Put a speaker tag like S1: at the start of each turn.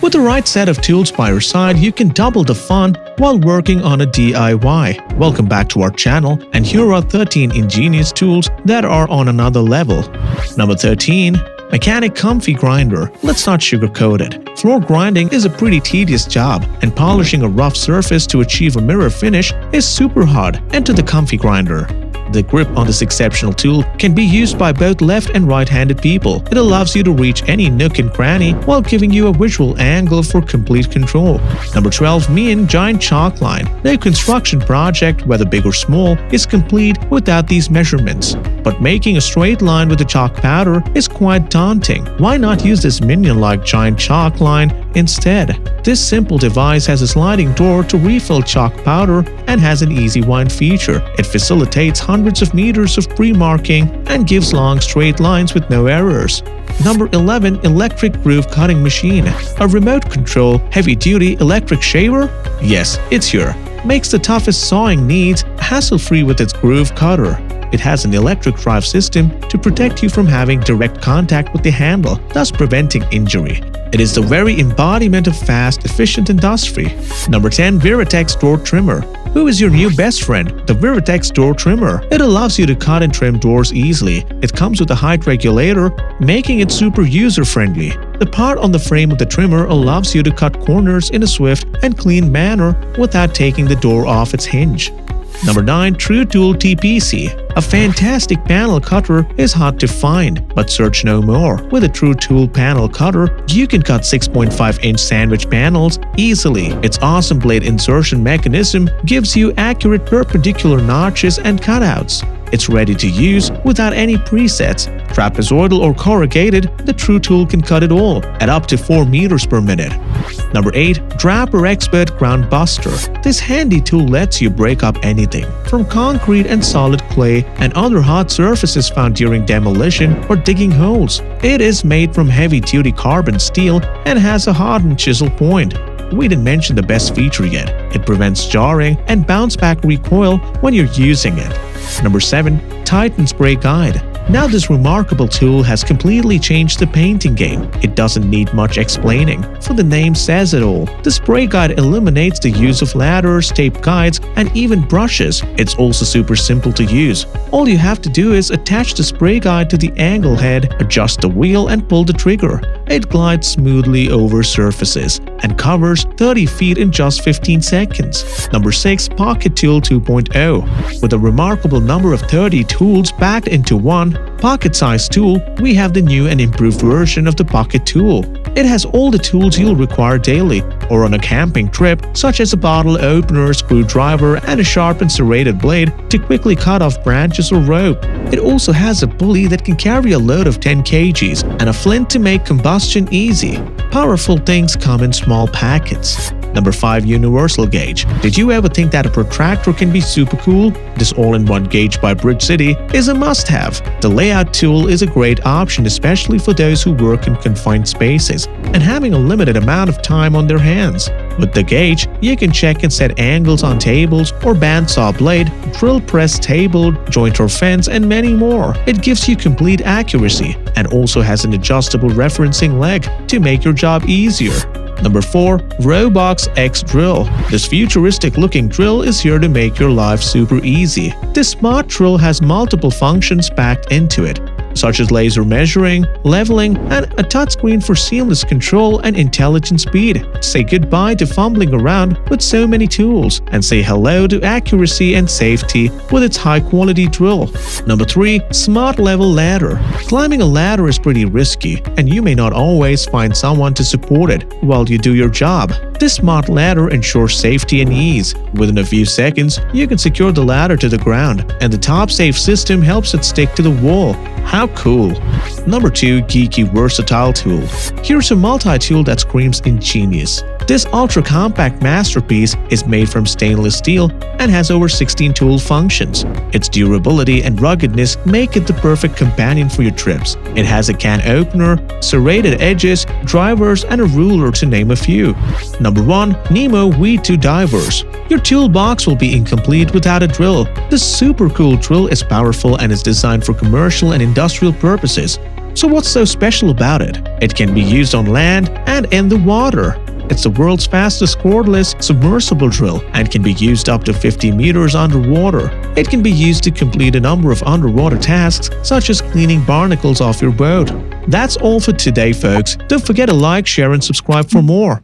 S1: With the right set of tools by your side, you can double the fun while working on a DIY. Welcome back to our channel, and here are 13 ingenious tools that are on another level. Number 13. Mechanic Comfy Grinder. Let's not sugarcoat it. Floor grinding is a pretty tedious job, and polishing a rough surface to achieve a mirror finish is super hard. Enter the Comfy Grinder. The grip on this exceptional tool can be used by both left and right-handed people. It allows you to reach any nook and cranny while giving you a visual angle for complete control. Number 12. Mean Giant Chalk Line. No construction project, whether big or small, is complete without these measurements. But making a straight line with the chalk powder is quite daunting. Why not use this minion-like giant chalk line instead? This simple device has a sliding door to refill chalk powder and has an easy wind feature. It facilitates hundreds of meters of pre-marking and gives long straight lines with no errors. Number 11. Electric Groove Cutting Machine. A remote control, heavy-duty electric shaver? Yes, it's here. Makes the toughest sawing needs hassle-free with its groove cutter. It has an electric drive system to protect you from having direct contact with the handle, thus preventing injury. It is the very embodiment of fast, efficient industry. Number 10. Viratex Door Trimmer. Who is your new best friend? The Viratex Door Trimmer. It allows you to cut and trim doors easily. It comes with a height regulator, making it super user-friendly. The part on the frame of the trimmer allows you to cut corners in a swift and clean manner without taking the door off its hinge. Number 9. TrueTool TPC. A fantastic panel cutter is hard to find, but search no more. With a TrueTool panel cutter, you can cut 6.5-inch sandwich panels easily. Its awesome blade insertion mechanism gives you accurate perpendicular notches and cutouts. It's ready to use without any presets. Trapezoidal or corrugated, the TrueTool can cut it all at up to 4 meters per minute. Number 8. Draper Expert Ground Buster. This handy tool lets you break up anything, from concrete and solid clay and other hard surfaces found during demolition or digging holes. It is made from heavy-duty carbon steel and has a hardened chisel point. We didn't mention the best feature yet. It prevents jarring and bounce-back recoil when you're using it. Number 7. Titan Spray Guide. Now this remarkable tool has completely changed the painting game. It doesn't need much explaining, for the name says it all. The spray guide eliminates the use of ladders, tape guides, and even brushes. It's also super simple to use. All you have to do is attach the spray guide to the angle head, adjust the wheel, and pull the trigger. It glides smoothly over surfaces and covers 30 feet in just 15 seconds. Number 6. Pocket Tool 2.0. With a remarkable number of 30 tools packed into one pocket-sized tool, we have the new and improved version of the Pocket Tool. It has all the tools you'll require daily or on a camping trip, such as a bottle opener, screwdriver, and a sharp and serrated blade to quickly cut off branches or rope. It also has a pulley that can carry a load of 10 kgs and a flint to make combustion easy. Powerful things come in small packets. Number 5. Universal Gauge. Did you ever think that a protractor can be super cool? This all-in-one gauge by Bridge City is a must-have. The layout tool is a great option, especially for those who work in confined spaces and having a limited amount of time on their hands. With the gauge, you can check and set angles on tables or bandsaw blade, drill press table, joint or fence, and many more. It gives you complete accuracy and also has an adjustable referencing leg to make your job easier. Number 4. Robox X Drill. This futuristic-looking drill is here to make your life super easy. This smart drill has multiple functions packed into it, such as laser measuring, leveling, and a touchscreen for seamless control and intelligent speed. Say goodbye to fumbling around with so many tools and say hello to accuracy and safety with its high-quality drill. Number 3. Smart Level Ladder. Climbing a ladder is pretty risky, and you may not always find someone to support it while you do your job. This smart ladder ensures safety and ease. Within a few seconds, you can secure the ladder to the ground, and the top safe system helps it stick to the wall. How cool! Number 2. Geeky Versatile Tool. Here's a multi-tool that screams ingenious. This ultra-compact masterpiece is made from stainless steel and has over 16 tool functions. Its durability and ruggedness make it the perfect companion for your trips. It has a can opener, serrated edges, drivers, and a ruler to name a few. Number 1. Nemo V2 Divers. Your toolbox will be incomplete without a drill. This super cool drill is powerful and is designed for commercial and industrial purposes. So what's so special about it? It can be used on land and in the water. It's the world's fastest cordless submersible drill and can be used up to 50 meters underwater. It can be used to complete a number of underwater tasks such as cleaning barnacles off your boat. That's all for today, folks. Don't forget to like, share and subscribe for more.